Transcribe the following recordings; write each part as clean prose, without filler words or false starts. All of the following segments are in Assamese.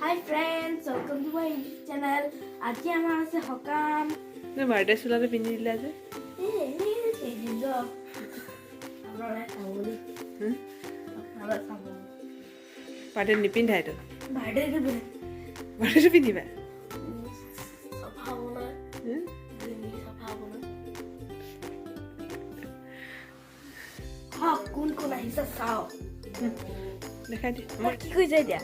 Hi friends, welcome to my channel. আজি আমাৰ আছে হকাম। নে বাৰ্থডে চুলাতে পিন্ধি দিলা যে এই দিলো। আমৰা চাবলি। আমৰা চাবলি। বাৰ্থডে নিপিন্ধাই তো বাৰ্থডে পিন্ধিবা সফা বনা। সফা বনা। কোন কোন আহিছে চাও। দেখাই দি মই কি কই যাই দিয়া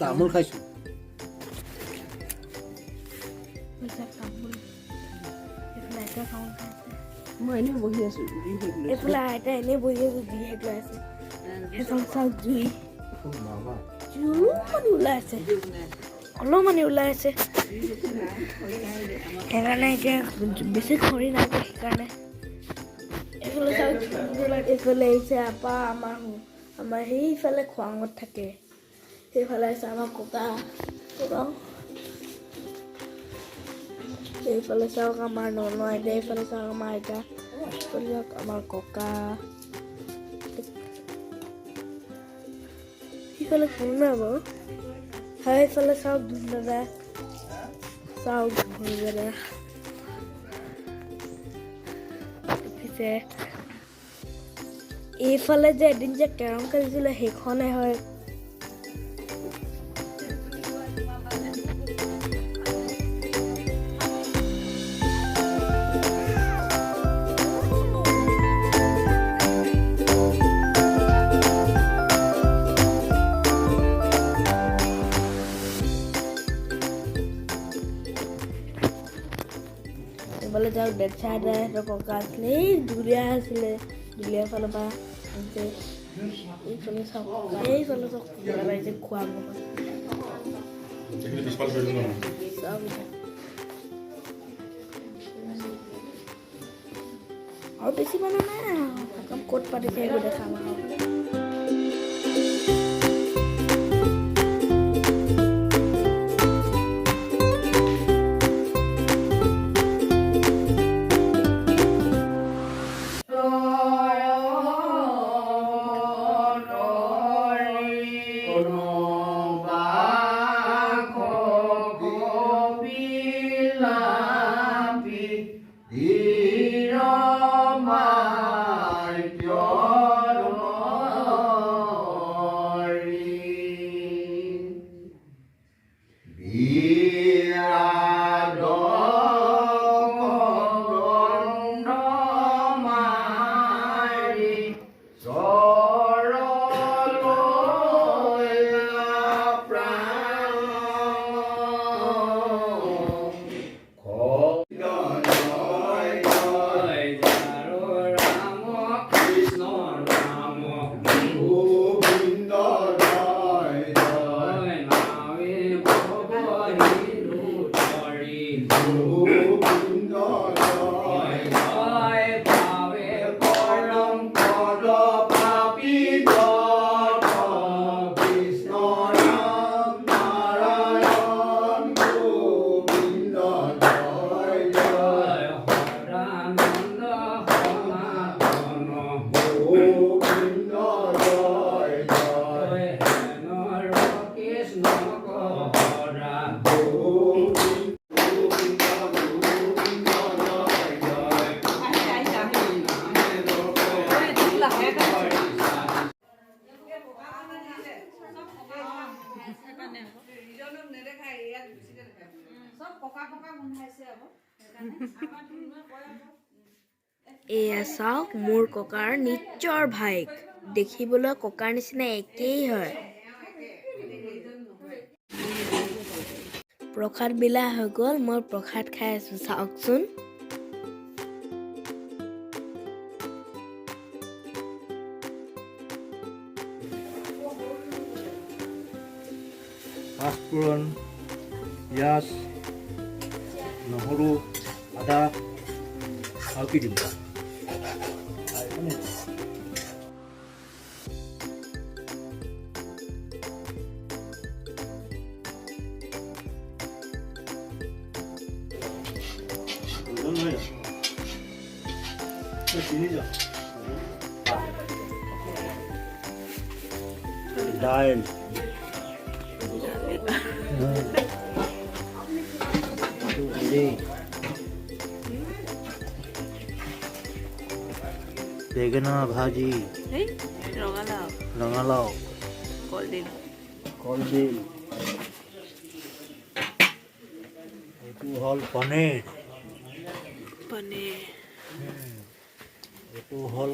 তামোল খাইছো মই এনেই বহি আছো এইফালে আইতা এনেই বহি আছো জুই শেষ লৈ আছে সেইখন চাওক জুই মানে ওলাই আছে অলপমানে ওলাই আছে সেইকাৰণে এতিয়া বেছি খৰি নাই সেইকাৰণে এইফালে চাওক এইফালে আহিছে আপা আমাৰ সেইফালে খোৱাঙত থাকে সেইফালে আছে আমাৰ ককা এইফালে চাওক আমাৰ নন আইতা এইফালে চাওক আমাৰ আইতা এইফালে চাওক আমাৰ ককা সেইফালে কোনো নাই বাৰু হয় এইফালে চাওক ধুন দাদা চাওক ধুন দাদা পিছে এইফালে যে এদিন যে কেৰম খেলিছিলে সেইখনে হয় এইফালে যাওক বেচা এটা ককা আছিলে এই দুলীয়া আছিলে দুলীয়াৰ ফালৰ পৰা এইফালে চাওক এইফালে চাওক যে খোৱা আৰু বেছি মানুহ নাই ক'ত পাতিছে এইবোৰ দেখাম আৰু এয়া চাওক মোৰ ককাৰ নিজৰ ভাইক দেখিবলৈ ককাৰ নিচিনা একেই হয় প্ৰসাদ বিলা হৈ গ'ল মই প্ৰসাদ খাই আছো চাওকচোন পাঁচফোৰণ পিঁয়াজ নহৰু আদা আৰু কি দিম দাইল ভাজি বেঙেনা ভাজি এই ৰঙালাও ৰঙালাও কলডিল কলডিল এইটো হ'ল পনীৰ পনীৰ এইটো হ'ল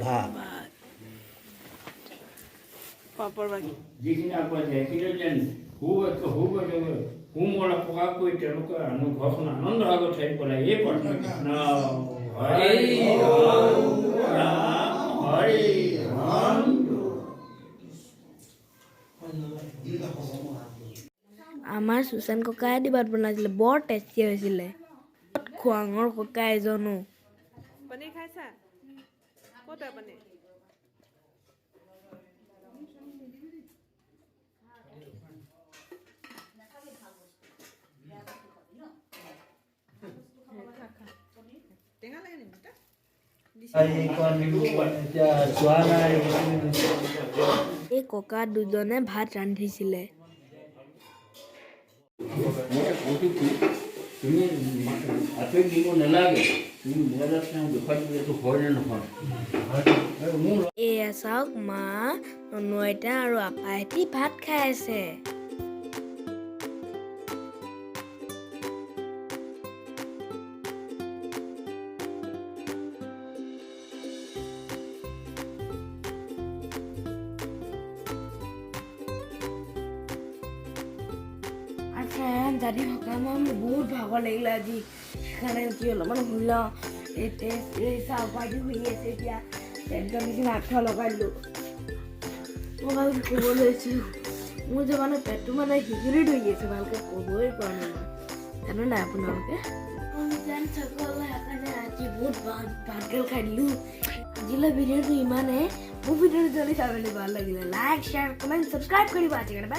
ভাত ভাত পাপৰ বাকী যিখিনি আগত সেইখিনি যেন সুমলা প্ৰকাশ কৰি তেওঁলোকে ঘৰখন আনন্দ আগত থাকিব লাগে এই প্ৰাৰ্থনা হৰি ৰাম হৰি ৰাম আমাৰ সুশান ককাই দি ভাত বনাইছিলে বৰ টেষ্টি হৈছিলে খোৱাঙৰ ককা এজনো পনীৰ খাইছা ক'ত পনীৰ টেঙা লাগে নেকি এতিয়া যোৱা নাই এই ককা দুজনে ভাত ৰান্ধিছিলে তুমি আপেল দিব নালাগে তুমি মোবাইলত দেখুৱাই দিলে এইটো হয় নে নহয় মোৰ এয়া চাওক মা ননু আইতা আৰু আপাইতি ভাত খাই আছে জানি হকাম আমি বহুত ভাগৰ লাগিলে আজি সেইকাৰণে কি অলপমান শুই লওঁ এই চাহ পাতি শুই আছে এতিয়া একদম নিচিনা আঠুৱা লগাই দিলোঁ মই ভাবি ক'ব লৈছিলোঁ মোৰ যে মানে পেটটো মানে হিজুৰি ধৰি আছে ভালকৈ ক'বই পৰা নাই জানো নাই আপোনালোকে সেইকাৰণে আজি বহুত ভাতগাল খাই দিলোঁ আজিলৈ ভিডিঅ'টো ইমানে মোৰ ভিডিঅ'টো যদি চাবলৈ ভাল লাগিলে লাইক শ্বেয়াৰ কমেণ্ট ছাবস্ক্ৰাইব কৰিব আজিকালি